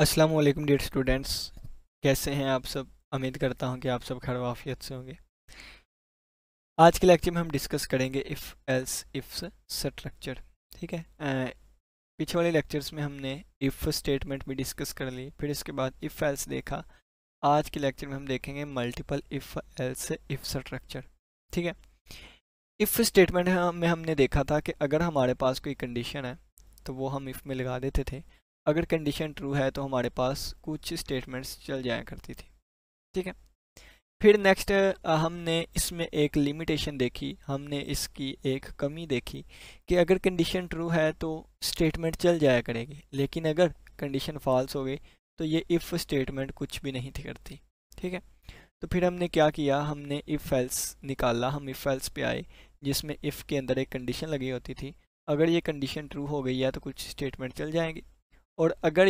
अस्सलाम वालेकुम dear students. कैसे हैं आप सब? उम्मीद करता हूं कि आप सब खैर वाफियत से होंगे। आज के लेक्चर में हम डिस्कस करेंगे इफ़ एल्स इफ स्ट्रक्चर। ठीक है। पिछले वाले लेक्चर्स में हमने इफ़ स्टेटमेंट भी डिस्कस कर ली, फिर इसके बाद इफ़ एल्स देखा। आज के लेक्चर में हम देखेंगे multiple if else if structure. ठीक है। इफ़ स्टेटमेंट में हमने देखा था कि अगर हमारे पास कोई कंडीशन है तो वो हम इफ़ में लगा देते थे। अगर कंडीशन ट्रू है तो हमारे पास कुछ स्टेटमेंट्स चल जाया करती थी। ठीक है। फिर नेक्स्ट हमने इसमें एक लिमिटेशन देखी, हमने इसकी एक कमी देखी कि अगर कंडीशन ट्रू है तो स्टेटमेंट चल जाया करेगी, लेकिन अगर कंडीशन फॉल्स हो गई तो ये इफ़ स्टेटमेंट कुछ भी नहीं थी करती। ठीक है। तो फिर हमने क्या किया, हमने इफ़ एल्स निकाला। हम इफ़ एल्स पे आए जिसमें इफ़ के अंदर एक कंडीशन लगी होती थी। अगर ये कंडीशन ट्रू हो गई है तो कुछ स्टेटमेंट चल जाएंगे, और अगर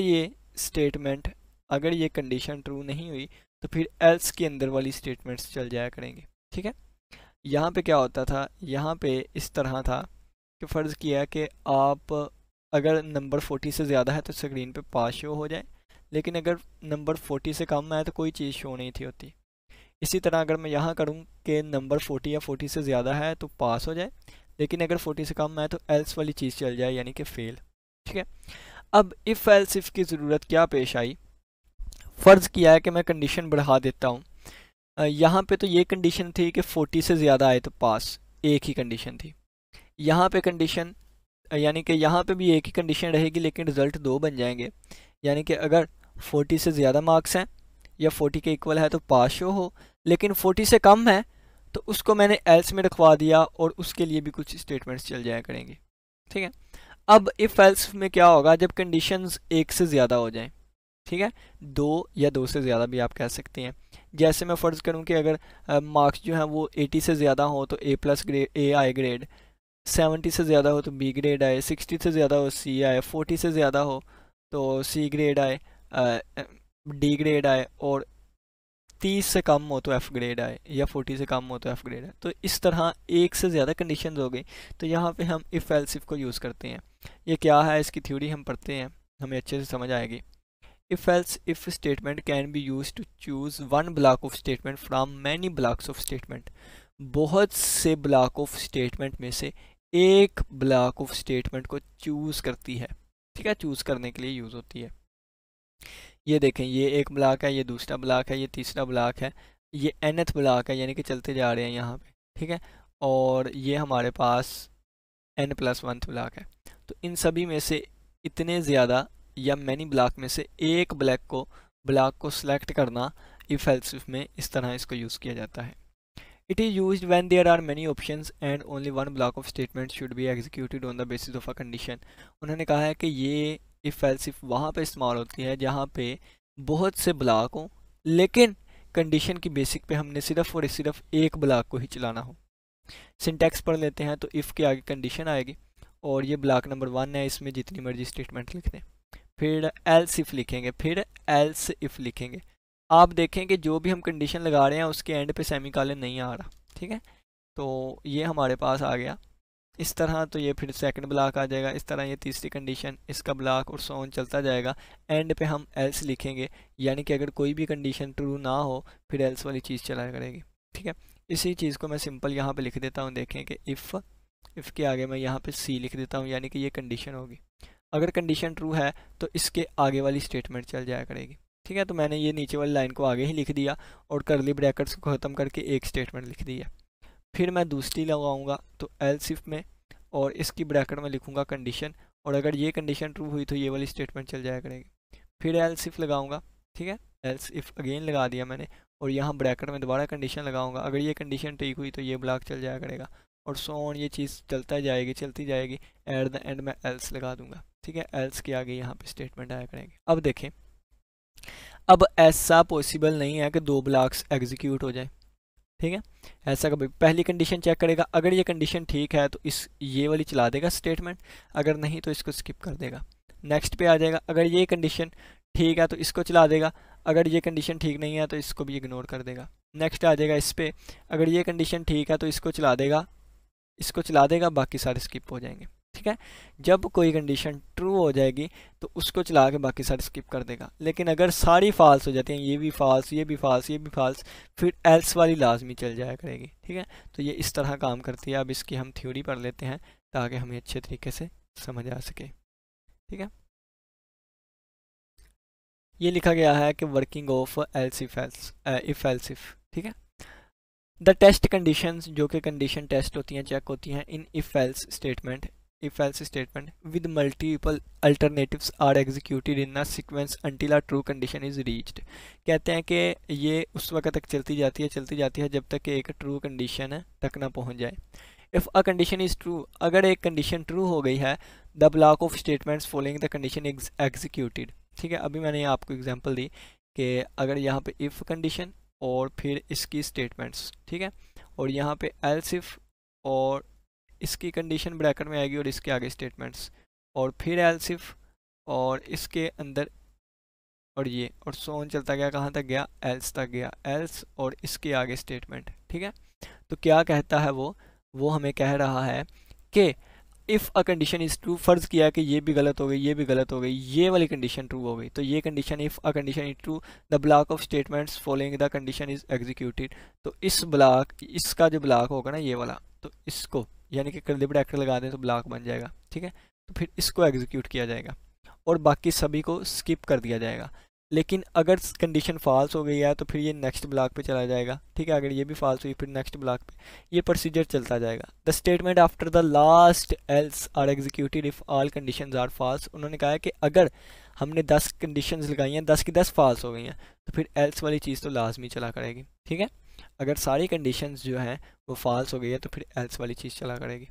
ये कंडीशन ट्रू नहीं हुई तो फिर एल्स के अंदर वाली स्टेटमेंट्स चल जाया करेंगे। ठीक है। यहाँ पे क्या होता था, यहाँ पे इस तरह था कि फ़र्ज़ किया कि आप अगर नंबर 40 से ज़्यादा है तो स्क्रीन पे पास शो हो जाए, लेकिन अगर नंबर 40 से कम है तो कोई चीज़ शो नहीं थी होती। इसी तरह अगर मैं यहाँ करूँ कि नंबर 40 या 40 से ज़्यादा है तो पास हो जाए, लेकिन अगर 40 से कम है तो एल्स वाली चीज़ चल जाए, यानी कि फेल। ठीक है। अब इफ़ एल्स इफ़ की ज़रूरत क्या पेश आई, फ़र्ज़ किया है कि मैं कंडीशन बढ़ा देता हूँ। यहाँ पे तो ये कंडीशन थी कि 40 से ज़्यादा आए तो पास, एक ही कंडीशन थी। यहाँ पे कंडीशन यानी कि यहाँ पे भी एक ही कंडीशन रहेगी, लेकिन रिज़ल्ट दो बन जाएंगे। यानी कि अगर 40 से ज़्यादा मार्क्स हैं या 40 के इक्वल है तो पास शो हो, लेकिन 40 से कम है तो उसको मैंने एल्स में रखवा दिया और उसके लिए भी कुछ स्टेटमेंट्स चल जाया करेंगे। ठीक है। अब इफ़ एल्स में क्या होगा, जब कंडीशंस एक से ज़्यादा हो जाएं। ठीक है। दो या दो से ज़्यादा भी आप कह सकते हैं। जैसे मैं फ़र्ज़ करूं कि अगर मार्क्स जो हैं वो 80 से ज़्यादा हो तो ए प्लस ग्रेड, ए आए ग्रेड। 70 से ज़्यादा हो तो बी ग्रेड आए। 60 से ज़्यादा हो सी आए। 40 से ज़्यादा हो तो सी ग्रेड आए, डी ग्रेड आए, और 30 से कम हो तो एफ़ ग्रेड आए, या 40 से कम हो तो एफ़ ग्रेड आए। तो इस तरह एक से ज़्यादा कंडीशन हो गई, तो यहाँ पे हम इफ़ एल्स इफ को यूज़ करते हैं। ये क्या है, इसकी थ्योरी हम पढ़ते हैं, हमें अच्छे से समझ आएगी। If else if statement can be used to choose one block of statement from many blocks of statement। बहुत से ब्लॉक ऑफ स्टेटमेंट में से एक ब्लॉक ऑफ स्टेटमेंट को चूज करती है। ठीक है, चूज करने के लिए यूज होती है। ये देखें, ये एक ब्लॉक है, ये दूसरा ब्लॉक है, ये तीसरा ब्लॉक है, ये nth ब्लॉक है, यानी कि चलते जा रहे हैं यहाँ पे। ठीक है। और ये हमारे पास n+1 ब्लॉक है। तो इन सभी में से इतने ज़्यादा या मैनी ब्लॉक में से एक ब्लॉक को सिलेक्ट करना इफ एल्स इफ में इस तरह इसको यूज़ किया जाता है। It is used when there are many options and only one block of statement should be executed on the basis of a condition. उन्होंने कहा है कि ये इफ एल्स इफ वहाँ पे इस्तेमाल होती है जहाँ पे बहुत से ब्लॉक हों, लेकिन कंडीशन की बेसिक पे हमने सिर्फ और सिर्फ एक ब्लॉक को ही चलाना हो। सिंटैक्स पढ़ लेते हैं। तो इफ़ के आगे कंडीशन आएगी और ये ब्लॉक नंबर 1 है, इसमें जितनी मर्जी स्टेटमेंट लिख दें। फिर एल्स इफ़ लिखेंगे, फिर एल्स इफ़ लिखेंगे। आप देखें कि जो भी हम कंडीशन लगा रहे हैं उसके एंड पे सेमीकोलन नहीं आ रहा। ठीक है। तो ये हमारे पास आ गया इस तरह। तो ये फिर सेकंड ब्लॉक आ जाएगा, इस तरह ये तीसरी कंडीशन, इसका ब्लॉक, और सो ऑन चलता जाएगा। एंड पे हम एल्स लिखेंगे, यानी कि अगर कोई भी कंडीशन ट्रू ना हो फिर एल्स वाली चीज़ चला करेगी। ठीक है। इसी चीज़ को मैं सिंपल यहाँ पे लिख देता हूँ। देखें कि इफ़ के आगे मैं यहाँ पे सी लिख देता हूँ, यानी कि ये कंडीशन होगी। अगर कंडीशन ट्रू है तो इसके आगे वाली स्टेटमेंट चल जाया करेगी। ठीक है। तो मैंने ये नीचे वाली लाइन को आगे ही लिख दिया और करली ब्रैकेट्स को ख़त्म करके एक स्टेटमेंट लिख दिया। फिर मैं दूसरी लगाऊंगा तो एल्स इफ में, और इसकी ब्रैकेट में लिखूंगा कंडीशन, और अगर ये कंडीशन ट्रू हुई तो ये वाली स्टेटमेंट चल जाया करेगी। फिर एल्स इफ लगाऊंगा। ठीक है। एल्स इफ अगेन लगा दिया मैंने, और यहाँ ब्रैकेट में दोबारा कंडीशन लगाऊंगा। अगर ये कंडीशन ठीक हुई तो ये ब्लॉक चल जाया करेगा, और सो ऑन ये चीज़ चलती जाएगी। एट द एंड में एल्स लगा दूंगा। ठीक है। एल्स के आगे यहाँ पे स्टेटमेंट आया करेंगे। अब देखें, अब ऐसा पॉसिबल नहीं है कि दो ब्लॉक्स एग्जीक्यूट हो जाए। ठीक है। ऐसा कभी, पहली कंडीशन चेक करेगा, अगर ये कंडीशन ठीक है तो ये वाली चला देगा स्टेटमेंट, अगर नहीं तो इसको स्किप कर देगा। नेक्स्ट पे आ जाएगा, अगर ये कंडीशन ठीक है तो इसको चला देगा, अगर ये कंडीशन ठीक नहीं है तो इसको भी इग्नोर कर देगा। नेक्स्ट आ जाएगा इस पे, अगर ये कंडीशन ठीक है तो इसको चला देगा, बाकी सारे स्किप हो जाएंगे। ठीक है। जब कोई कंडीशन ट्रू हो जाएगी तो उसको चला के बाकी सारे स्किप कर देगा। लेकिन अगर सारी फॉल्स हो जाती हैं, ये भी फॉल्स, ये भी फॉल्स, ये भी फॉल्स, फिर एल्स वाली लाजमी चल जाया करेगी। ठीक है, तो ये इस तरह काम करती है। अब इसकी हम थ्योरी पढ़ लेते हैं ताकि हमें अच्छे तरीके से समझ आ सके। ठीक है, ये लिखा गया है कि working of else if else, if else if. ठीक है, द टेस्ट कंडीशंस, जो कि कंडीशन टेस्ट होती हैं, चेक होती हैं in if else statement, if else statement with multiple alternatives are executed in a sequence until a true condition is reached. कहते हैं कि ये उस वक्त तक चलती जाती है जब तक कि एक ट्रू कंडीशन तक ना पहुंच जाए। If a condition is true, अगर एक कंडीशन ट्रू हो गई है, the block of statements following the condition executed. ठीक है, अभी मैंने आपको एग्जांपल दी कि अगर यहाँ पे इफ़ कंडीशन और फिर इसकी स्टेटमेंट्स, ठीक है, और यहाँ पे एल्स इफ और इसकी कंडीशन ब्रैकेट में आएगी और इसके आगे स्टेटमेंट्स, और फिर एल्स इफ और इसके अंदर और ये, और सो ऑन चलता गया, कहाँ तक गया, एल्स तक गया, एल्स और इसके आगे स्टेटमेंट। ठीक है, तो क्या कहता है वो हमें कह रहा है कि if a condition is true, फ़र्ज़ किया कि ये भी गलत हो गई, ये भी गलत हो गई, ये वाली कंडीशन ट्रू हो गई, तो ये condition, if a condition is true, the block of statements following the condition is executed. तो इस ब्लॉक, इसका जो ब्लॉक होगा ना ये वाला, तो इसको यानी कि कर्ली ब्रैकेट लगा दें तो ब्लॉक बन जाएगा। ठीक है, तो फिर इसको एग्जीक्यूट किया जाएगा और बाकी सभी को स्किप कर दिया जाएगा। लेकिन अगर कंडीशन फॉल्स हो गई है तो फिर ये नेक्स्ट ब्लॉक पे चला जाएगा। ठीक है, अगर ये भी फॉल्स हुई फिर नेक्स्ट ब्लॉक पे, ये प्रोसीजर चलता जाएगा। The statement after the last else are executed if all conditions are false. उन्होंने कहा है कि अगर हमने 10 कंडीशंस लगाई हैं, 10 की 10 फॉल्स हो गई हैं, तो फिर एल्स वाली चीज़ तो लाजमी चला करेगी। ठीक है, अगर सारी कंडीशंस जो हैं वो फॉल्स हो गई है तो फिर एल्स वाली चीज़ चला करेगी।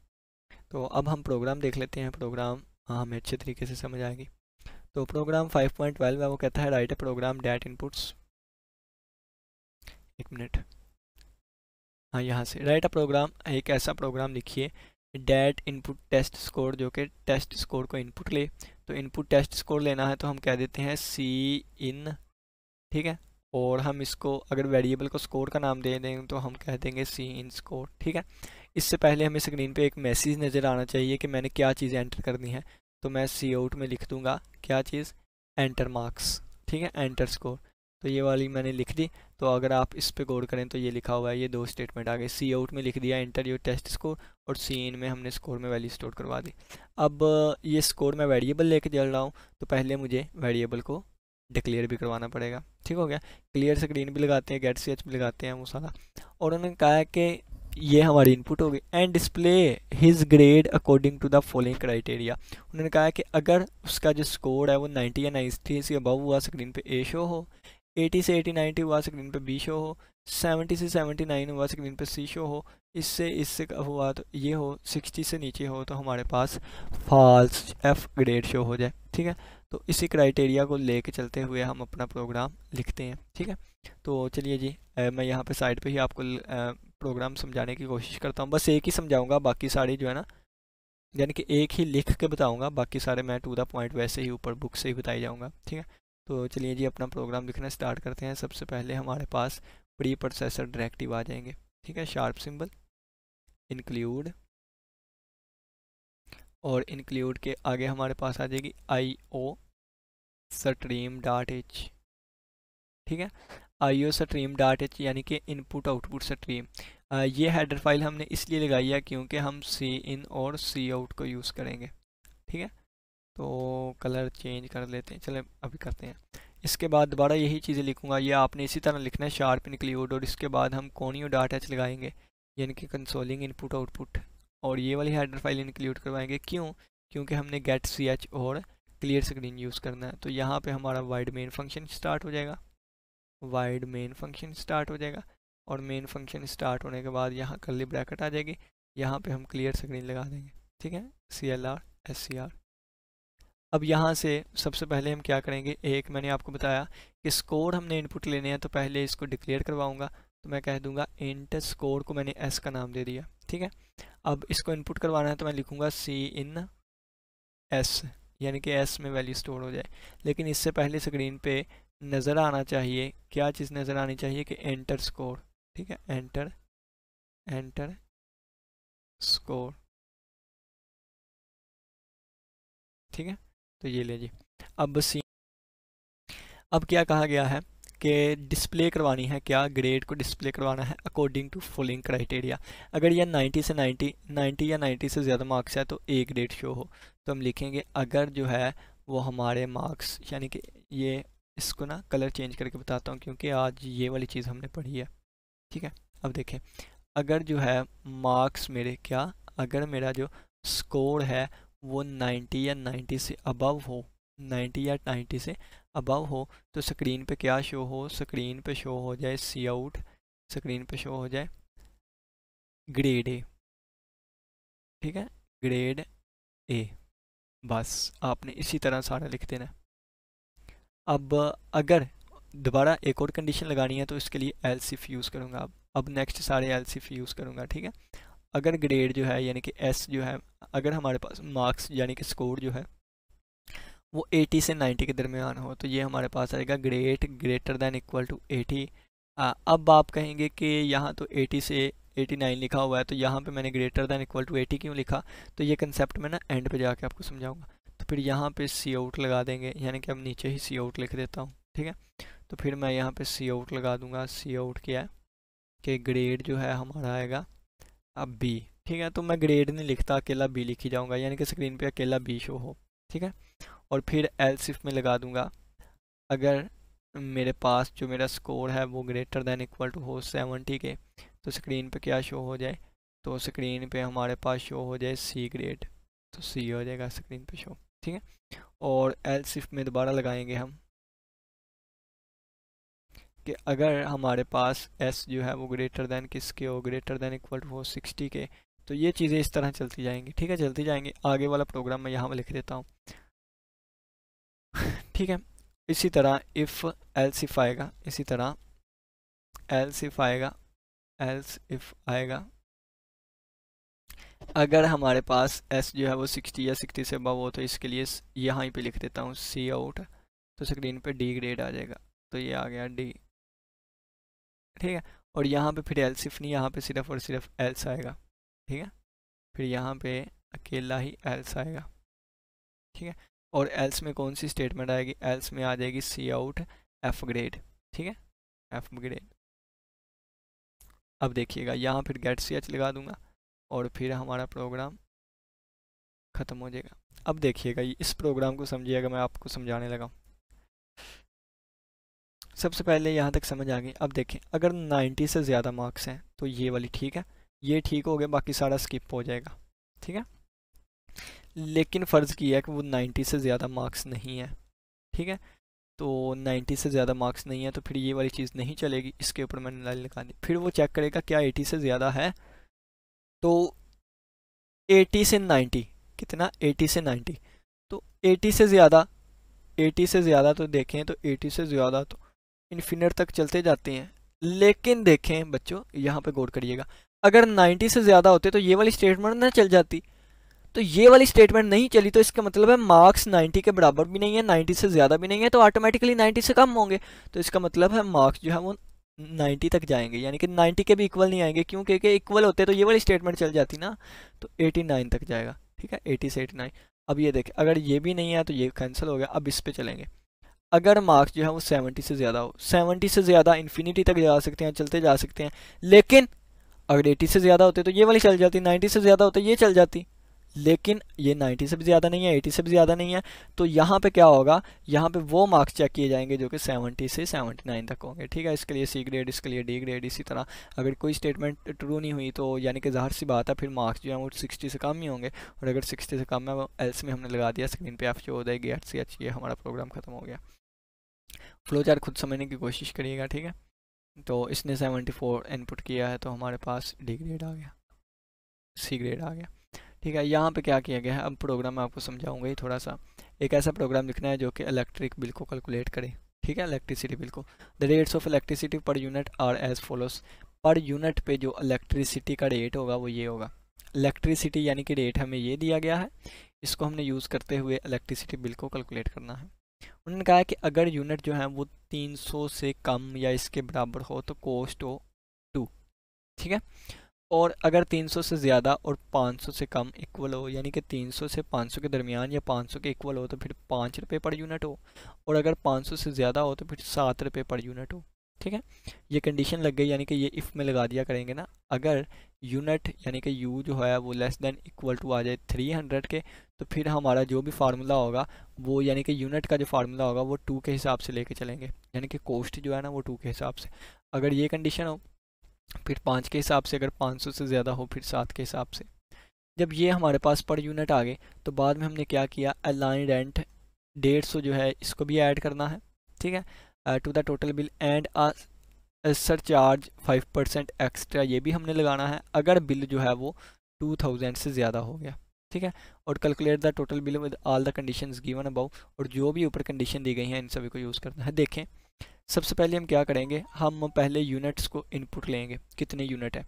तो अब हम प्रोग्राम देख लेते हैं। प्रोग्राम हमें अच्छे तरीके से समझ आएगी। तो प्रोग्राम 5.12 है, वो कहता है right a program that inputs, एक मिनट, हाँ यहाँ से राइट अ प्रोग्राम, एक ऐसा प्रोग्राम लिखिए डैट इनपुट टेस्ट स्कोर, जो कि टेस्ट स्कोर को इनपुट ले। तो इनपुट टेस्ट स्कोर लेना है तो हम कह देते हैं सी इन। ठीक है, और हम इसको अगर वेरिएबल को स्कोर का नाम दे दें तो हम कह देंगे सी इन स्कोर। ठीक है, इससे पहले हमें स्क्रीन पे एक मैसेज नज़र आना चाहिए कि मैंने क्या चीज़ एंटर करनी है। तो मैं सी आउट में लिख दूंगा क्या चीज़, एंटर मार्क्स। ठीक है, एंटर स्कोर, तो ये वाली मैंने लिख दी। तो अगर आप इस पे गौर करें तो ये लिखा हुआ है, ये दो स्टेटमेंट आ गए, सी आउट में लिख दिया एंटर योर टेस्ट स्कोर, और सी इन में हमने स्कोर में वैल्यू स्टोर करवा दी। अब ये स्कोर मैं वेरिएबल लेके चल रहा हूँ तो पहले मुझे वेरिएबल को डिक्लेयर भी करवाना पड़ेगा। ठीक हो गया, क्लियर स्क्रीन भी लगाते हैं, गेट सी एच भी लगाते हैं वो सारा। और उन्होंने कहा है कि ये हमारी इनपुट होगी and display his grade according to the following criteria. उन्होंने कहा है कि अगर उसका जो स्कोर है वो 90 या 93 से अबव हुआ स्क्रीन पे ए शो हो, 80 से 80 90 हुआ स्क्रीन पे बी शो हो, 70 से 79 हुआ स्क्रीन पे सी शो हो, इससे हुआ तो ये हो, 60 से नीचे हो तो हमारे पास फॉल्स एफ ग्रेड शो हो जाए। ठीक है, तो इसी क्राइटेरिया को लेके चलते हुए हम अपना प्रोग्राम लिखते हैं। ठीक है, तो चलिए जी, मैं यहाँ पे साइड पे ही आपको प्रोग्राम समझाने की कोशिश करता हूँ। बस एक ही समझाऊंगा, बाकी सारी जो है ना, यानी कि एक ही लिख के बताऊंगा, बाकी सारे मैं टू द पॉइंट वैसे ही ऊपर बुक से ही बताई जाऊंगा। ठीक है, तो चलिए जी अपना प्रोग्राम लिखना स्टार्ट करते हैं। सबसे पहले हमारे पास प्री प्रोसेसर डायरेक्टिव आ जाएंगे। ठीक है, शार्प सिंबल, इंक्लूड, और इंक्लूड के आगे हमारे पास आ जाएगी आई ओ स्ट्रीम डॉट एच। ठीक है, आई ओ स्ट्रीम डॉट एच यानी कि इनपुट आउटपुट स्ट्रीम। ये हेडर फाइल हमने इसलिए लगाई है क्योंकि हम सी इन और सी आउट को यूज़ करेंगे। ठीक है, तो कलर चेंज कर लेते हैं, चलें अभी करते हैं। इसके बाद दोबारा यही चीज़ें लिखूंगा, ये आपने इसी तरह लिखना है, शार्प इंक्लूड, और इसके बाद हम कोनियो डॉट एच लगाएंगे यानी कि कंसोलिंग इनपुट आउटपुट, और ये वाली हेडर फाइल इंक्लूड करवाएंगे। क्यों? क्योंकि हमने गेट सी एच और क्लियर स्क्रीन यूज़ करना है। तो यहाँ पे हमारा वाइड मेन फंक्शन स्टार्ट हो जाएगा, वाइड मेन फंक्शन स्टार्ट हो जाएगा, और मेन फंक्शन स्टार्ट होने के बाद यहाँ कर्ली ब्रैकेट आ जाएगी, यहाँ पे हम क्लियर स्क्रीन लगा देंगे। ठीक है, CLR SCR। अब यहाँ से सबसे पहले हम क्या करेंगे, एक मैंने आपको बताया कि स्कोर हमने इनपुट लेने हैं, तो पहले इसको डिक्लेयर करवाऊंगा। तो मैं कह दूंगा इंट स्कोर को मैंने एस का नाम दे दिया। ठीक है, अब इसको इनपुट करवाना है तो मैं लिखूंगा सी इन एस, यानी कि एस में वैल्यू स्टोर हो जाए। लेकिन इससे पहले स्क्रीन पे नज़र आना चाहिए, क्या चीज़ नज़र आनी चाहिए कि एंटर स्कोर। ठीक है, एंटर स्कोर, ठीक है, तो ये ले जी। अब सी, अब क्या कहा गया है कि डिस्प्ले करवानी है, क्या ग्रेड को डिस्प्ले करवाना है अकॉर्डिंग टू फॉलोइंग क्राइटेरिया। अगर यह 90 से 90 या 90 से ज़्यादा मार्क्स है तो ए ग्रेड शो हो, तो हम लिखेंगे अगर जो है वो हमारे मार्क्स, यानी कि ये इसको ना कलर चेंज करके बताता हूँ क्योंकि आज ये वाली चीज़ हमने पढ़ी है, ठीक है। अब देखें, अगर जो है मार्क्स मेरे क्या, अगर मेरा जो स्कोर है वो 90 या 90 से अबव हो, 90 या 90 से अबव हो, तो स्क्रीन पे क्या शो हो, स्क्रीन पे शो हो जाए सी आउट, स्क्रीन पे शो हो जाए ग्रेड ए, ठीक है, ग्रेड ए। बस आपने इसी तरह सारा लिख देना है। अब अगर दोबारा एक और कंडीशन लगानी है तो इसके लिए एल्स इफ यूज़ करूँगा। अब नेक्स्ट सारे एल्स इफ यूज़ करूँगा, ठीक है। अगर ग्रेड जो है यानी कि एस जो है, अगर हमारे पास मार्क्स यानी कि स्कोर जो है वो 80 से 90 के दरमियान हो, तो ये हमारे पास आएगा ग्रेटर दैन इक्वल टू 80। अब आप कहेंगे कि यहाँ तो 80 से 89 लिखा हुआ है, तो यहाँ पे मैंने ग्रेटर दैन इक्वल टू 80 क्यों लिखा, तो ये कंसेप्ट मैं ना एंड पे जाके आपको समझाऊंगा। तो फिर यहाँ पे सी आउट लगा देंगे, यानी कि अब नीचे ही सी आउट लिख देता हूँ, ठीक है। तो फिर मैं यहाँ पे सी आउट लगा दूंगा। सी आउट क्या है कि ग्रेड जो है हमारा आएगा अब बी, ठीक है। तो मैं ग्रेड नहीं लिखता, अकेला बी लिखी जाऊँगा, यानी कि स्क्रीन पे अकेला बी शो हो, ठीक है। और फिर एल्स इफ में लगा दूंगा, अगर मेरे पास जो मेरा स्कोर है वो ग्रेटर दैन इक्वल टू हो 70 के, तो स्क्रीन पे क्या शो हो जाए, तो स्क्रीन पे हमारे पास शो हो जाए सी ग्रेड, तो सी हो जाएगा स्क्रीन पे शो, ठीक है। और एल्स इफ में दोबारा लगाएंगे हम कि अगर हमारे पास एस जो है वो ग्रेटर दैन किसके हो, ग्रेटर दैन इक्वल टू हो 60 के, तो ये चीज़ें इस तरह चलती जाएंगी, ठीक है, चलती जाएंगी। आगे वाला प्रोग्राम मैं यहाँ पर लिख देता हूँ, ठीक है। इसी तरह इफ़ एल्स इफ आएगा, इसी तरह एल्स इफ आएगा, एल्स इफ आएगा अगर हमारे पास एस जो है वो 60 या 60 से अबव हो, तो इसके लिए यहाँ ही पे लिख देता हूँ सी आउट, तो स्क्रीन पे डी ग्रेड आ जाएगा, तो ये आ गया डी, ठीक है। और यहाँ पे फिर एल्स इफ नहीं, यहाँ पे सिर्फ और सिर्फ एल्स आएगा, ठीक है। फिर यहाँ पे अकेला ही एल्स आएगा, ठीक है। और एल्स में कौन सी स्टेटमेंट आएगी, एल्स में आ जाएगी सी आउट एफ ग्रेड, ठीक है, एफ ग्रेड। अब देखिएगा यहाँ फिर गेट सी एच लगा दूंगा और फिर हमारा प्रोग्राम ख़त्म हो जाएगा। अब देखिएगा इस प्रोग्राम को समझिएगा, मैं आपको समझाने लगा। सबसे पहले यहाँ तक समझ आ गई। अब देखें, अगर 90 से ज़्यादा मार्क्स हैं तो ये वाली ठीक है, ये ठीक हो गया, बाकी सारा स्किप हो जाएगा, ठीक है। लेकिन फ़र्ज़ किया है कि वो 90 से ज़्यादा मार्क्स नहीं है, ठीक है। तो 90 से ज़्यादा मार्क्स नहीं है तो फिर ये वाली चीज़ नहीं चलेगी, इसके ऊपर मैंने लाइन लगा दी। फिर वो चेक करेगा क्या 80 से ज़्यादा है, तो 80 से 90 कितना, 80 से 90, तो 80 से ज़्यादा, 80 से ज़्यादा तो देखें तो 80 से ज़्यादा तो इन्फिनिट तक चलते जाते हैं। लेकिन देखें बच्चों, यहाँ पे गौर करिएगा, अगर 90 से ज़्यादा होते तो ये वाली स्टेटमेंट ना चल जाती, तो ये वाली स्टेटमेंट नहीं चली, तो इसका मतलब है मार्क्स 90 के बराबर भी नहीं है, 90 से ज़्यादा भी नहीं है, तो ऑटोमेटिकली 90 से कम होंगे। तो इसका मतलब है मार्क्स जो है वो 90 तक जाएंगे, यानी कि 90 के भी इक्वल नहीं आएंगे, क्यों, क्योंकि इक्वल होते तो ये वाली स्टेटमेंट चल जाती ना, तो 89 तक जाएगा, ठीक है, 80 से 89। अब ये देखें, अगर ये भी नहीं है तो ये कैंसिल हो गया। अब इस पे चलेंगे, अगर मार्क्स जो है वो 70 से ज़्यादा हो, 70 से ज़्यादा इन्फिनिटी तक जा सकते हैं, चलते जा सकते हैं। लेकिन अगर 80 से ज़्यादा होते तो ये वाली चल जाती, 90 से ज़्यादा होते ये चल जाती, लेकिन ये 90 से भी ज़्यादा नहीं है, 80 से भी ज़्यादा नहीं है। तो यहाँ पे क्या होगा, यहाँ पे वो मार्क्स चेक किए जाएंगे जो कि 70 से 79 तक होंगे, ठीक है। इसके लिए सी ग्रेड, इसके लिए डी ग्रेड। इसी तरह अगर कोई स्टेटमेंट ट्रू नहीं हुई तो यानी कि ज़ाहिर सी बात है फिर मार्क्स जो है वो 60 से कम ही होंगे, और अगर 60 से कम है वो एल्स में हमने लगा दिया, स्क्रीन पे एफ जो हो जाएगी एच सी एच, ये हमारा प्रोग्राम ख़त्म हो गया। फ्लो चार्ट खुद समझने की कोशिश करिएगा, ठीक है। तो इसने 74 इनपुट किया है तो हमारे पास डी ग्रेड आ गया, सी ग्रेड आ गया, ठीक है। यहाँ पे क्या किया गया है, अब प्रोग्राम मैं आपको समझाऊंगा ही थोड़ा सा। एक ऐसा प्रोग्राम लिखना है जो कि इलेक्ट्रिक बिल को कैलकुलेट करे, ठीक है, इलेक्ट्रिसिटी बिल को। The rates of electricity per unit are as follows. Per unit पे जो इलेक्ट्रिसिटी का रेट होगा वो ये होगा, इलेक्ट्रिसिटी यानी कि रेट हमें ये दिया गया है, इसको हमने यूज़ करते हुए इलेक्ट्रिसिटी बिल को कैलकुलेट करना है। उन्होंने कहा है कि अगर यूनिट जो है वो 300 से कम या इसके बराबर हो तो कॉस्ट हो 2, ठीक है। और अगर 300 से ज़्यादा और 500 से कम इक्वल हो, यानी कि 300 से 500 के दरमियान या 500 के इक्वल हो तो फिर 5 रुपये पर यूनिट हो, और अगर 500 से ज़्यादा हो तो फिर 7 रुपये पर यूनिट हो। ठीक है, ये कंडीशन लग गई, यानी कि ये इफ़ में लगा दिया करेंगे ना। अगर यूनिट यानी कि यू जो है वो लेस देन इक्वल टू आ जाए 300 के, तो फिर हमारा जो भी फार्मूला होगा वो, यानी कि यूनिट का जो फार्मूला होगा वो 2 के हिसाब से लेके चलेंगे, यानी कि कॉस्ट जो है ना वो 2 के हिसाब से। अगर ये कंडीशन हो फिर 5 के हिसाब से, अगर 500 से ज़्यादा हो फिर 7 के हिसाब से। जब ये हमारे पास पर यूनिट आ गए तो बाद में हमने क्या किया, अलाइन रेंट 150 जो है इसको भी ऐड करना है। ठीक है, to the total bill and surcharge 5% extra, ये भी हमने लगाना है अगर बिल जो है वो 2000 से ज़्यादा हो गया। ठीक है, और calculate the total bill with all the conditions given about, और जो भी ऊपर कंडीशन दी गई हैं इन सभी को यूज़ करना है। देखें, सबसे पहले हम क्या करेंगे, हम पहले यूनिट्स को इनपुट लेंगे, कितने यूनिट है।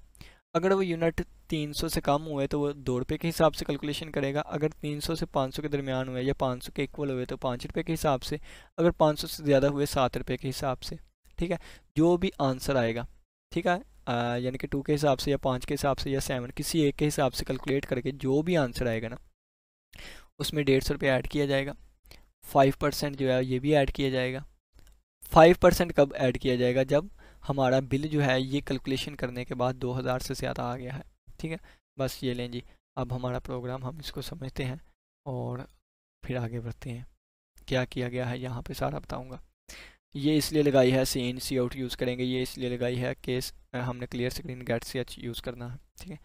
अगर वो यूनिट 300 से कम हुए तो वो 2 रुपये के हिसाब से कैलकुलेशन करेगा, अगर 300 से 500 के दरमियान हुए या 500 के इक्वल हुए तो 5 रुपये के हिसाब से, अगर 500 से ज़्यादा हुए 7 रुपये के हिसाब से। ठीक है, जो भी आंसर आएगा, ठीक है, यानी कि 2 के हिसाब से या 5 के हिसाब से या 7, किसी एक के हिसाब से कैलकुलेट करके जो भी आंसर आएगा ना उसमें 150 रुपये ऐड किया जाएगा। 5% जो है ये भी ऐड किया जाएगा। 5% कब ऐड किया जाएगा, जब हमारा बिल जो है ये कैलकुलेशन करने के बाद 2000 से ज़्यादा आ गया है। ठीक है, बस ये लें जी, अब हमारा प्रोग्राम हम इसको समझते हैं और फिर आगे बढ़ते हैं। क्या किया गया है यहाँ पे सारा बताऊँगा। ये इसलिए लगाई है सी इन सी आउट यूज़ करेंगे, ये इसलिए लगाई है कि हमने clear screen get C H use करना है। ठीक है,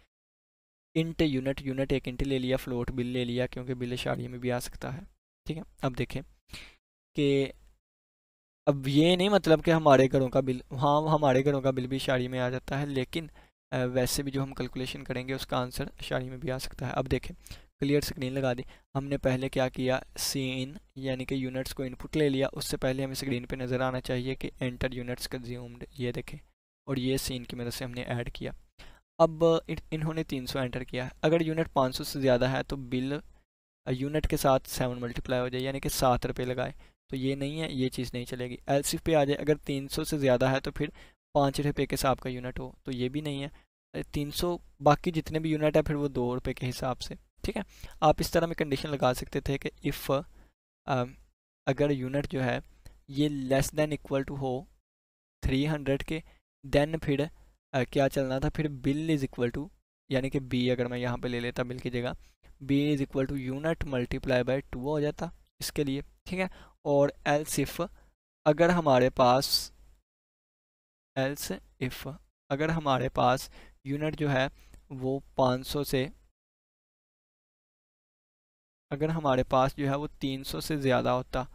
इंट यूनिट, यूनिट एक इंट ले लिया, फ्लोट बिल ले लिया क्योंकि बिल इशारिये में भी आ सकता है। ठीक है, अब देखें कि अब ये नहीं मतलब कि हमारे घरों का बिल, हाँ हमारे घरों का बिल भी इशारिये में आ जाता है, लेकिन वैसे भी जो हम कैलकुलेशन करेंगे उसका आंसर इशारिये में भी आ सकता है। अब देखें, क्लियर स्क्रीन लगा दी। हमने पहले क्या किया, सी इन यानी कि यूनिट्स को इनपुट ले लिया, उससे पहले हमें स्क्रीन पे नज़र आना चाहिए कि एंटर यूनिट्स कंज्यूम्ड, ये देखें, और ये सीन की मदद से हमने ऐड किया। अब इन्होंने 300 एंटर किया, अगर यूनिट 500 से ज़्यादा है तो बिल यूनिट के साथ 7 मल्टीप्लाई हो जाए, यानी कि 7 रुपये लगाए, तो ये नहीं है, ये चीज़ नहीं चलेगी। एलसीफ पे आ जाए, अगर 300 से ज़्यादा है तो फिर 5 रुपये के हिसाब का यूनिट हो, तो ये भी नहीं है। 300 बाकी जितने भी यूनिट है फिर वो 2 रुपये के हिसाब से। ठीक है, आप इस तरह में कंडीशन लगा सकते थे कि इफ़ अगर यूनिट जो है ये लेस देन इक्वल टू हो 300 के, देन फिर क्या चलना था, फिर बिल इज़ इक्वल टू, यानी कि बी अगर मैं यहाँ पे ले लेता बिल की जगह, B is equal to unit multiply by 2 हो जाता इसके लिए। ठीक है, और एल्स इफ़ अगर हमारे पास, एल्स इफ़ अगर हमारे पास यूनिट जो है वो 500 से, अगर हमारे पास जो है वो 300 से ज़्यादा होता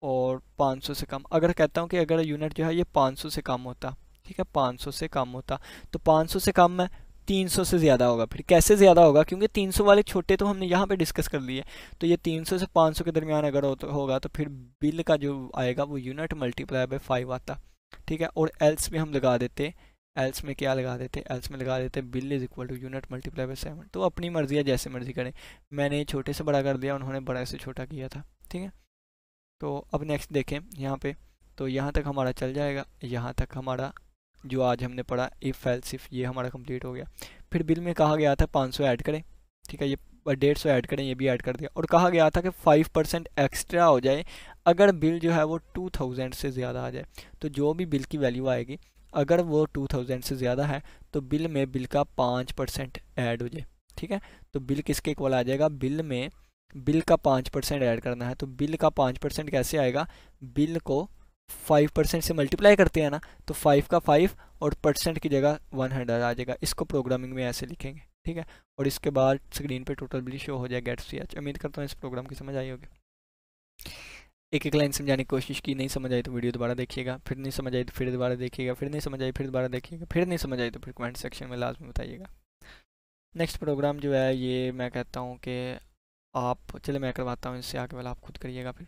और 500 से कम, अगर कहता हूँ कि अगर यूनिट जो है ये 500 से कम होता, ठीक है 500 से कम होता, तो 500 से कम है 300 से ज़्यादा होगा। फिर कैसे ज़्यादा होगा, क्योंकि 300 वाले छोटे तो हमने यहाँ पे डिस्कस कर लिए, तो ये 300 से 500 के दरमियान अगर होगा तो फिर बिल का जो आएगा वो यूनिट मल्टीप्लाई बाय 5 आता। ठीक है, और एल्स में हम लगा देते, एल्स में क्या लगा देते, एल्स में लगा देते bill is equal to unit multiply by 7। तो अपनी मर्जी है, जैसे मर्जी करें, मैंने छोटे से बड़ा कर दिया, उन्होंने बड़ा से छोटा किया था। ठीक है, तो अब नेक्स्ट देखें यहाँ पे, तो यहाँ तक हमारा चल जाएगा, यहाँ तक हमारा जो आज हमने पढ़ा इफ़ एल्स इफ़ ये हमारा कंप्लीट हो गया। फिर बिल में कहा गया था 500 ऐड करें, ठीक है, ये 150 ऐड करें, ये भी ऐड कर दिया, और कहा गया था कि 5% एक्स्ट्रा हो जाए अगर बिल जो है वो 2000 से ज़्यादा आ जाए। तो जो भी बिल की वैल्यू आएगी अगर वो 2000 से ज़्यादा है तो बिल में बिल का 5% ऐड हो जाए। ठीक है, तो बिल किसके इक्वल आ जाएगा, बिल में बिल का 5% ऐड करना है। तो बिल का 5% कैसे आएगा, बिल को 5% से मल्टीप्लाई करते हैं ना, तो 5 का 5 और परसेंट की जगह 100 आ जाएगा। इसको प्रोग्रामिंग में ऐसे लिखेंगे। ठीक है, और इसके बाद स्क्रीन पे टोटल बिल शो हो जाए गेट सी एच। उम्मीद करता हूँ इस प्रोग्राम की समझ आई होगी। एक एक लाइन समझाने की कोशिश की, नहीं समझ आई तो वीडियो दोबारा देखिएगा, फिर नहीं समझ आई तो फिर दोबारा देखिएगा, फिर नहीं समझ आई फिर दोबारा देखिएगा, फिर नहीं समझ आई तो फिर कमेंट सेक्शन में लाजमी बताइएगा। नेक्स्ट प्रोग्राम जो है ये मैं कहता हूँ कि आप, चले मैं करवाता हूँ इससे आगे वाला आप खुद करिएगा। फिर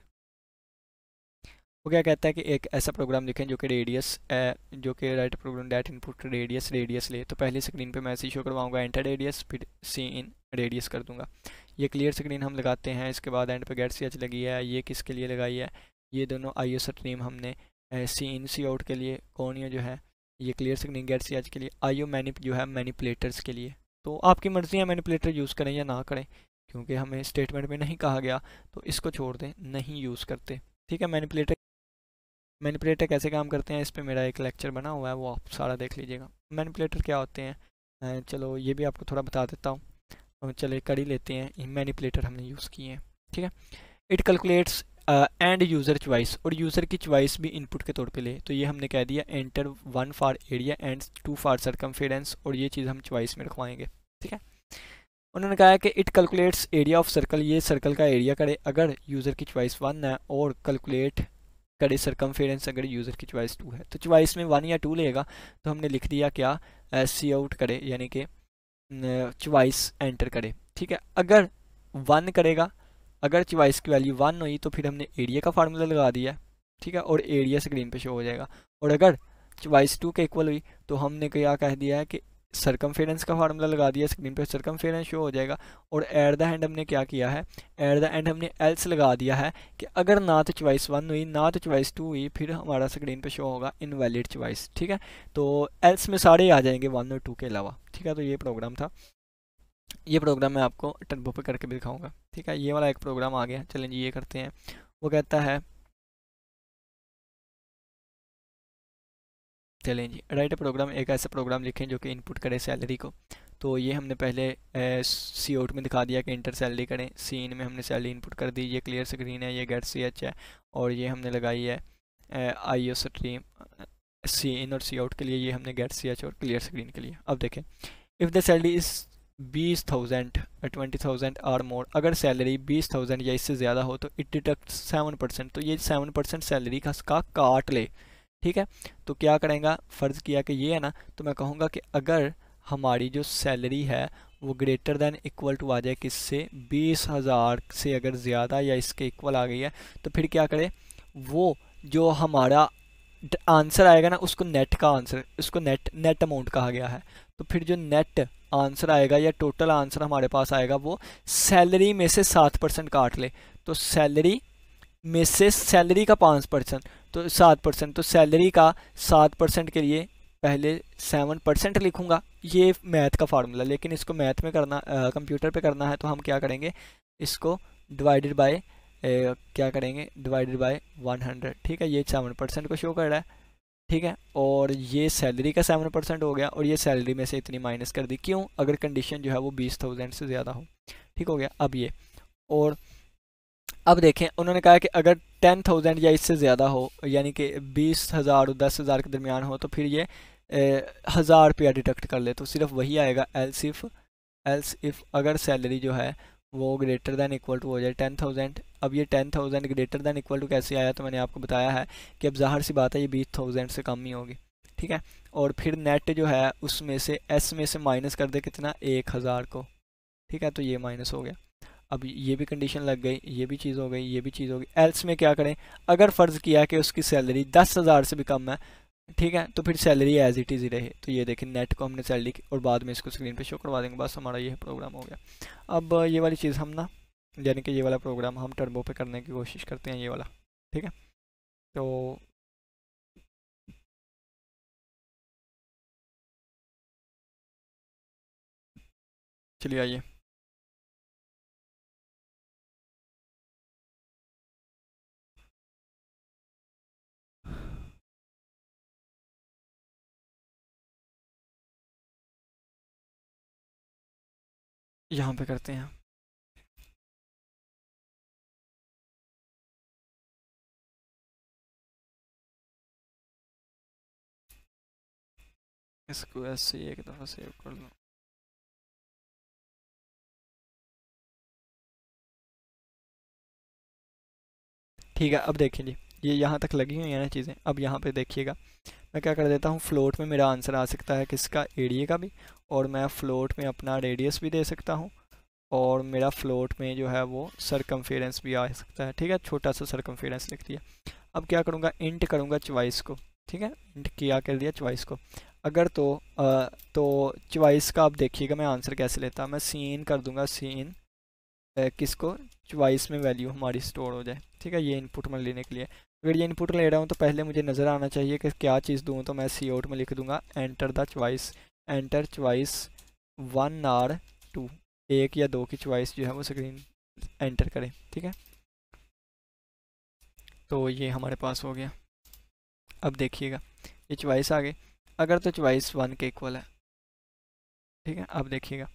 वो क्या कहता है कि एक ऐसा प्रोग्राम लिखें जो कि रेडियस, जो कि write program that input radius ले। तो पहली स्क्रीन पे मैं ऐसे शो करवाऊंगा एंटर रेडियस, फिर सी इन रेडियस कर दूंगा। ये क्लियर स्क्रीन हम लगाते हैं, इसके बाद एंड पे गेट सी एच लगी है, ये किसके लिए लगाई है, ये दोनों आई एस स्ट्रीम हमने सी इन सी आउट के लिए, कौन ये जो है ये clear screen get C H के लिए, आईओ मैनिप जो है मैनिपुलेटर्स के लिए। तो आपकी मर्ज़ी है मैनिपुलेटर यूज़ करें या ना करें, क्योंकि हमें स्टेटमेंट में नहीं कहा गया तो इसको छोड़ दें, नहीं यूज़ करते। ठीक है, मैनिपुलेटर कैसे काम करते हैं इस पर मेरा एक लेक्चर बना हुआ है, वो आप सारा देख लीजिएगा। मैनिपुलेटर क्या होते हैं, चलो ये भी आपको थोड़ा बता देता हूँ। चलिए कर ही लेते हैं, मैनिपुलेटर हमने यूज़ किए हैं। ठीक है, it calculates end user choice, और यूज़र की चॉइस भी इनपुट के तौर पे ले। तो ये हमने कह दिया enter 1 for area and 2 for circumference, और ये चीज़ हम चॉइस में रखवाएंगे। ठीक है, उन्होंने कहा है कि it calculates area of circle, ये सर्कल का एरिया करे अगर यूज़र की चॉइस 1 है, और कैलकुलेट करे सरकमफेरेंस अगर यूज़र की चॉइस 2 है। तो चॉइस में 1 या 2 लेगा, तो हमने लिख दिया क्या, सी आउट करे, यानी कि चॉइस एंटर करे। ठीक है, अगर 1 करेगा, अगर चॉइस की वैल्यू 1 हुई तो फिर हमने एरिया का फार्मूला लगा दिया। ठीक है, और एरिया स्क्रीन पे शो हो जाएगा। और अगर चॉइस 2 के इक्वल हुई तो हमने क्या कह दिया है कि सरकमफेरेंस का फार्मूला लगा दिया, स्क्रीन पे सरकमफेरेंस शो हो जाएगा। और एट द एंड हमने क्या किया है, एट द एंड हमने एल्स लगा दिया है कि अगर ना तो चॉइस 1 हुई ना तो चॉइस 2 हुई, फिर हमारा स्क्रीन पे शो होगा इनवैलिड चॉइस। ठीक है, तो एल्स में सारे आ जाएंगे 1 और 2 के अलावा। ठीक है, तो ये प्रोग्राम था, ये प्रोग्राम मैं आपको टर्बो पे करके भी दिखाऊंगा। ठीक है, ये वाला एक प्रोग्राम आ गया, चलें जी ये करते हैं। वो कहता है, चलें जी राइट प्रोग्राम, एक ऐसा प्रोग्राम लिखें जो कि इनपुट करे सैलरी को। तो ये हमने पहले सी आउट में दिखा दिया कि इंटर सैलरी करें, सी इन में हमने सैलरी इनपुट कर दी, ये क्लियर स्क्रीन है, ये गेट सी एच है, और ये हमने लगाई है आई ओ स्ट्रीम सी इन और सी आउट के लिए, ये हमने गेट सी एच और क्लियर स्क्रीन के लिए। अब देखें, इफ़ द सैलरी इज़ 20,000 20,000 और मोर, अगर सैलरी 20,000 या इससे ज़्यादा हो तो इट डिडक्ट 7%, तो ये 7% सैलरी का काट ले। ठीक है, तो क्या करेगा, फ़र्ज़ किया कि ये है ना, तो मैं कहूँगा कि अगर हमारी जो सैलरी है वो ग्रेटर दैन इक्वल टू आ जाए किससे, 20,000 से अगर ज़्यादा या इसके इक्वल आ गई है, तो फिर क्या करे, वो जो हमारा आंसर आएगा ना, उसको नेट का आंसर, उसको नेट अमाउंट कहा गया है। तो फिर जो नेट आंसर आएगा या टोटल आंसर हमारे पास आएगा, वो सैलरी में से 7% काट ले। तो सैलरी में से सैलरी का 5%, तो 7%, तो सैलरी का 7% के लिए पहले 7% लिखूंगा, ये मैथ का फार्मूला। लेकिन इसको मैथ में करना, कंप्यूटर पे करना है, तो हम क्या करेंगे, इसको डिवाइडेड बाय क्या करेंगे, डिवाइडेड बाय 100। ठीक है, ये 7% को शो कर रहा है। ठीक है, और ये सैलरी का 7% हो गया, और ये सैलरी में से इतनी माइनस कर दी, क्यों, अगर कंडीशन जो है वो 20,000 से ज़्यादा हो। ठीक हो गया, अब ये, और अब देखें, उन्होंने कहा कि अगर 10,000 या इससे ज़्यादा हो, यानी कि 20,000 और 10,000 के दरमियान हो, तो फिर ये 1,000 रुपया डिडक्ट कर ले, तो सिर्फ वही आएगा। एल्स इफ़ अगर सैलरी जो है वो ग्रेटर दैन इक्वल टू हो जाए 10,000। अब ये 10,000 ग्रेटर दैन इक्वल टू कैसे आया, तो मैंने आपको बताया है कि अब ज़ाहिर सी बात है ये 20,000 से कम ही होगी। ठीक है, और फिर नेट जो है उसमें से एस में से माइनस कर दे कितना, 1,000 को। ठीक है, तो ये माइनस हो गया। अब ये भी कंडीशन लग गई, ये भी चीज़ हो गई, ये भी चीज़ हो गई। एल्स में क्या करें, अगर फ़र्ज़ किया कि उसकी सैलरी 10,000 से भी कम है, ठीक है, तो फिर सैलरी एज इट इज़ ही रहे। तो ये देखें, नेट को हमने सैलरी और बाद में इसको स्क्रीन पे शो करवा देंगे, बस हमारा ये प्रोग्राम हो गया। अब ये वाली चीज़ हम ना, यानी कि ये वाला प्रोग्राम हम टर्बो पे करने की कोशिश करते हैं, ये वाला। ठीक है, तो चलिए आइए, यहाँ पे करते हैं। इसको ऐसे ही एक दफ़ा सेव कर लो। ठीक है, अब देखिए जी, ये यहाँ तक लगी हुई है ना चीज़ें। अब यहाँ पे देखिएगा, मैं क्या कर देता हूँ, फ्लोट में मेरा आंसर आ सकता है किसका, एरिया का भी, और मैं फ्लोट में अपना रेडियस भी दे सकता हूँ, और मेरा फ्लोट में जो है वो सरकमफेरेंस भी आ सकता है। ठीक है, छोटा सा सरकमफेरेंस लिख दिया। अब क्या करूँगा, इंट करूँगा चॉइस को। ठीक है, इंट किया कर दिया चॉइस को। अगर तो चॉइस का आप देखिएगा मैं आंसर कैसे लेता, मैं सीन कर दूंगा, सीन किसको, चॉइस में वैल्यू हमारी स्टोर हो जाए। ठीक है, ये इनपुट में लेने के लिए अगर ये इनपुट ले रहा हूँ तो पहले मुझे नज़र आना चाहिए कि क्या चीज़ दूँ, तो मैं सी आउट में लिख दूंगा enter the choice, enter choice 1 और 2, एक या दो की चॉइस जो है वो स्क्रीन एंटर करें। ठीक है, तो ये हमारे पास हो गया। अब देखिएगा ये चॉइस आ गई, अगर तो चॉइस 1 के इक्वल है। ठीक है, अब देखिएगा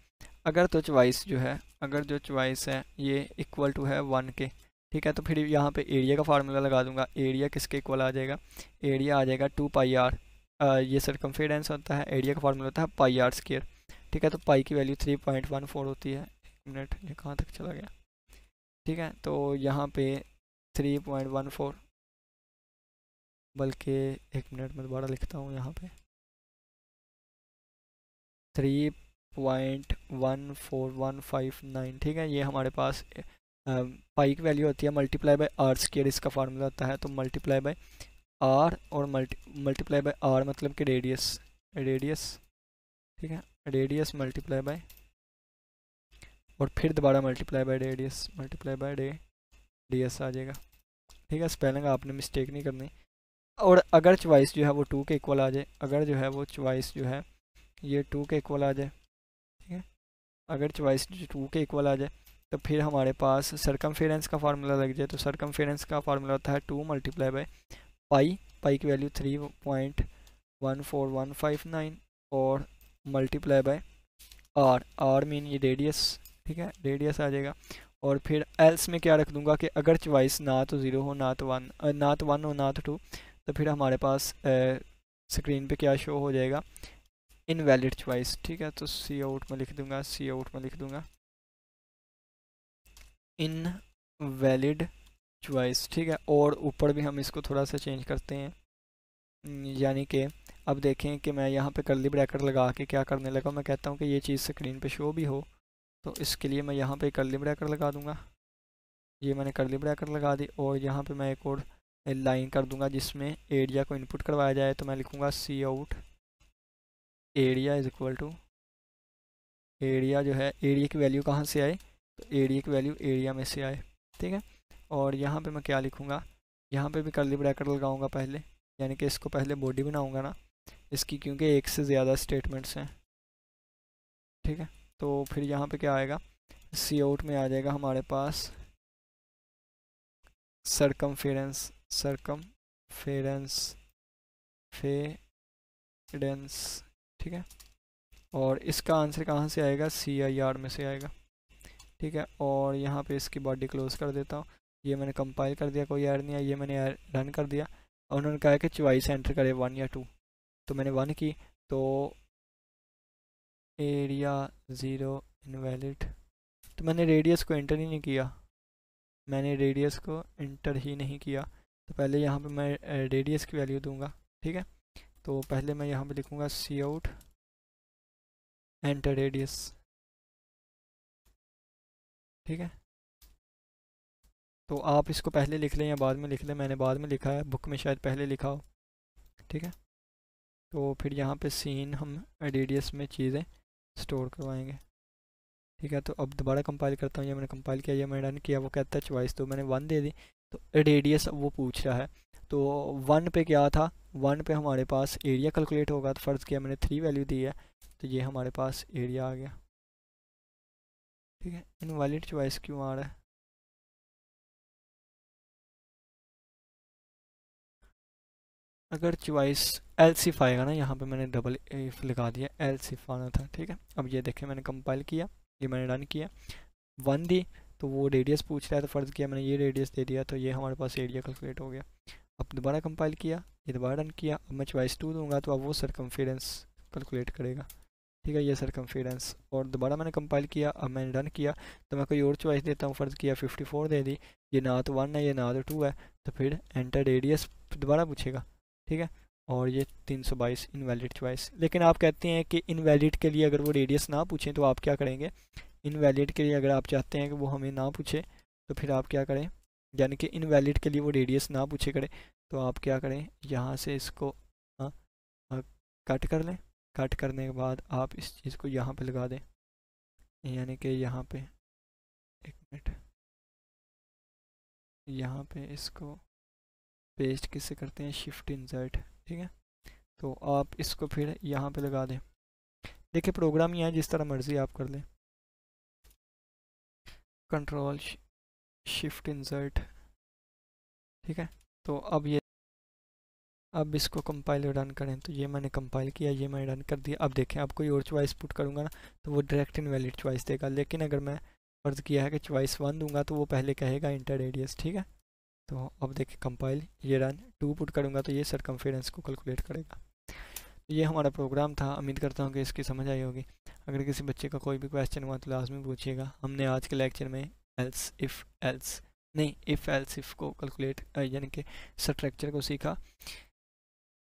अगर तो चॉइस जो है, अगर जो चॉइस है ये इक्वल टू है 1 के, ठीक है, तो फिर यहाँ पे एरिया का फार्मूला लगा दूंगा। एरिया किसके इक्वल आ जाएगा, एरिया आ जाएगा 2 पाई आर, ये सरकमफेरेंस होता है, एरिया का फार्मूला होता है पाई आर स्क्वायर। ठीक है, तो पाई की वैल्यू 3.14 होती है। एक मिनट, ये कहाँ तक चला गया। ठीक है, तो यहाँ पे 3.14, बल्कि एक मिनट में दोबारा लिखता हूँ यहाँ पे 3.14159। ठीक है, ये हमारे पास पाई की वैल्यू होती है मल्टीप्लाई बाय आर स्क्वायर, इसका फार्मूला होता है। तो मल्टीप्लाई बाय आर और मल्टीप्लाई बाय आर मतलब कि रेडियस, रेडियस। ठीक है, रेडियस मल्टीप्लाई बाय और फिर दोबारा multiply by radius, multiply by radius आ जाएगा। ठीक है, स्पेलिंग आपने मिस्टेक नहीं करनी। और अगर चॉइस जो है वो 2 के इक्वल आ जाए, अगर जो है वो चॉइस जो है ये 2 के इक्वल आ जाए, ठीक है, अगर चॉइस 2 के इक्वल आ जाए तो फिर हमारे पास सरकमफेरेंस का फार्मूला लग जाए। तो सरकमफेरेंस का फार्मूला होता है 2 मल्टीप्लाई बाय पाई, पाई की वैल्यू 3.14159 और multiply by R, R mean ये रेडियस। ठीक है, रेडियस आ जाएगा। और फिर एल्स में क्या रख दूंगा कि अगर चॉइस ना तो 0 हो, ना तो 1, ना तो 1 हो, ना तो 2, तो फिर हमारे पास स्क्रीन पे क्या शो हो जाएगा, इनवैलिड चॉइस। ठीक है, तो सी आउट में लिख दूंगा, सी आउट में लिख दूंगा इनवैलिड चॉइस। ठीक है, और ऊपर भी हम इसको थोड़ा सा चेंज करते हैं, यानी कि अब देखें कि मैं यहाँ पे कर्ली ब्रैकेट लगा के क्या करने लगा, मैं कहता हूँ कि ये चीज़ स्क्रीन पे शो भी हो। तो इसके लिए मैं यहाँ पे कर्ली ब्रैकेट लगा दूंगा, ये मैंने कर्ली ब्रैकेट लगा दी। और यहाँ पे मैं एक और लाइन कर दूंगा जिसमें एरिया को इनपुट करवाया जाए। तो मैं लिखूँगा सी आउट area is equal to, area जो है एरिया की वैल्यू कहाँ से आए, तो एरिया की वैल्यू एरिया में से आए। ठीक है, और यहाँ पे मैं क्या लिखूँगा, यहाँ पे भी कर्ली ब्रैकेट लगाऊंगा पहले, यानी कि इसको पहले बॉडी बनाऊंगा ना इसकी, क्योंकि एक से ज़्यादा स्टेटमेंट्स हैं। ठीक है, तो फिर यहाँ पे क्या आएगा, सी आउट में आ जाएगा हमारे पास सरकमफेरेंस, सरकमफेरेंस फेडेंस। ठीक है, और इसका आंसर कहाँ से आएगा, सी आई आर में से आएगा। ठीक है, और यहाँ पे इसकी बॉडी क्लोज कर देता हूँ। ये मैंने कंपाइल कर दिया, कोई एरर नहीं है, ये मैंने रन कर दिया। और उन्होंने कहा कि चॉइस एंटर करे 1 या 2, तो मैंने 1 की, तो एरिया 0 इनवैलिड। तो मैंने रेडियस को एंटर ही नहीं किया, मैंने रेडियस को एंटर ही नहीं किया। तो पहले यहाँ पे मैं रेडियस की वैल्यू दूंगा। ठीक है, तो पहले मैं यहाँ पे लिखूँगा सी आउट एंटर रेडियस। ठीक है, तो आप इसको पहले लिख लें या बाद में लिख लें, मैंने बाद में लिखा है, बुक में शायद पहले लिखा हो। ठीक है, तो फिर यहाँ पे सीन हम रेडियस में चीज़ें स्टोर करवाएंगे। ठीक है, तो अब दोबारा कंपाइल करता हूँ, ये मैंने कंपाइल किया, ये मैंने रन किया, वो कहता है चॉइस, तो मैंने 1 दे दी। तो रेडियस वो पूछ रहा है, तो 1 पे क्या था, 1 पे हमारे पास एरिया कैलकुलेट होगा। तो फ़र्ज़ किया मैंने 3 वैल्यू दी है, तो ये हमारे पास एरिया आ गया। ठीक है, इनवैलिड चॉइस क्यों आ रहा है, अगर चॉइस एलसिफ आएगा ना, यहाँ पे मैंने डबल इफ लगा दिया, एलसिफ आना था। ठीक है, अब ये देखें मैंने कंपाइल किया, ये मैंने रन किया, 1 दी, तो वो रेडियस पूछ रहा है, तो फ़र्ज़ किया मैंने ये रेडियस दे दिया, तो ये हमारे पास एरिया कैलकुलेट हो गया। अब दोबारा कंपाइल किया, ये दोबारा रन किया, अब मैं चॉइस 2 दूंगा, तो अब वो सरकमफेरेंस कैलकुलेट करेगा। ठीक है, ये सरकमफेरेंस, और दोबारा मैंने कंपाइल किया, अब मैंने रन किया, तो मैं कोई और चॉइस देता हूँ, फ़र्ज़ किया 54 दे दी, ये ना तो 1 है, ये ना तो 2 है, तो फिर एंटर रेडियस दोबारा पूछेगा। ठीक है, और ये 322 इनवैलिड चॉइस। लेकिन आप कहते हैं कि इनवैलिड के लिए अगर वो रेडियस ना पूछें तो आप क्या करेंगे, इनवैलिड के लिए अगर आप चाहते हैं कि वो हमें ना पूछे, तो फिर आप क्या करें, यानी कि इनवैलिड के लिए वो रेडियस ना पूछे करें, तो आप क्या करें, यहाँ से इसको हाँ, कट कर लें। कट करने के बाद आप इस चीज़ को यहाँ पे लगा दें, यानी कि यहाँ पे, एक मिनट, यहाँ पे इसको पेस्ट किससे करते हैं, शिफ्ट इंसर्ट, ठीक है। तो आप इसको फिर यहाँ पे लगा दें। देखिए प्रोग्राम ही है, जिस तरह मर्जी आप कर लें, कंट्रोल शिफ्ट इंसर्ट, ठीक है। तो अब इसको कंपाइल रन करें, तो ये मैंने कंपाइल किया, ये मैंने रन कर दिया। अब देखें, अब कोई और चॉइस पुट करूँगा ना तो वो डायरेक्ट इनवैलिड चॉइस देगा, लेकिन अगर मैं फर्ज किया है कि चॉइस 1 दूंगा तो वो पहले कहेगा इंटर रेडियस, ठीक है। तो अब देखिए कंपाइल, ये रन, 2 पुट करूँगा तो ये सरकमफेरेंस को कैलकुलेट करेगा। ये हमारा प्रोग्राम था, उम्मीद करता हूँ कि इसकी समझ आई होगी। अगर किसी बच्चे का कोई भी क्वेश्चन हुआ तो लाजमी पूछिएगा। हमने आज के लेक्चर में इफ़ एल्स इफ़ को कैलकुलेट यानी कि स्ट्रक्चर को सीखा।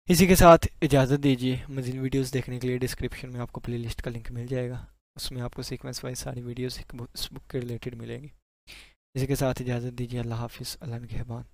इसी के साथ इजाज़त दीजिए। मज़ीद वीडियोस देखने के लिए डिस्क्रिप्शन में आपको प्लेलिस्ट का लिंक मिल जाएगा, उसमें आपको सीक्वेंस वाइज सारी वीडियोस इस बुक के रिलेटेड मिलेंगी। इसी के साथ इजाज़त दीजिए। अल्लाह हाफिज़, अल्लाह निगहबान।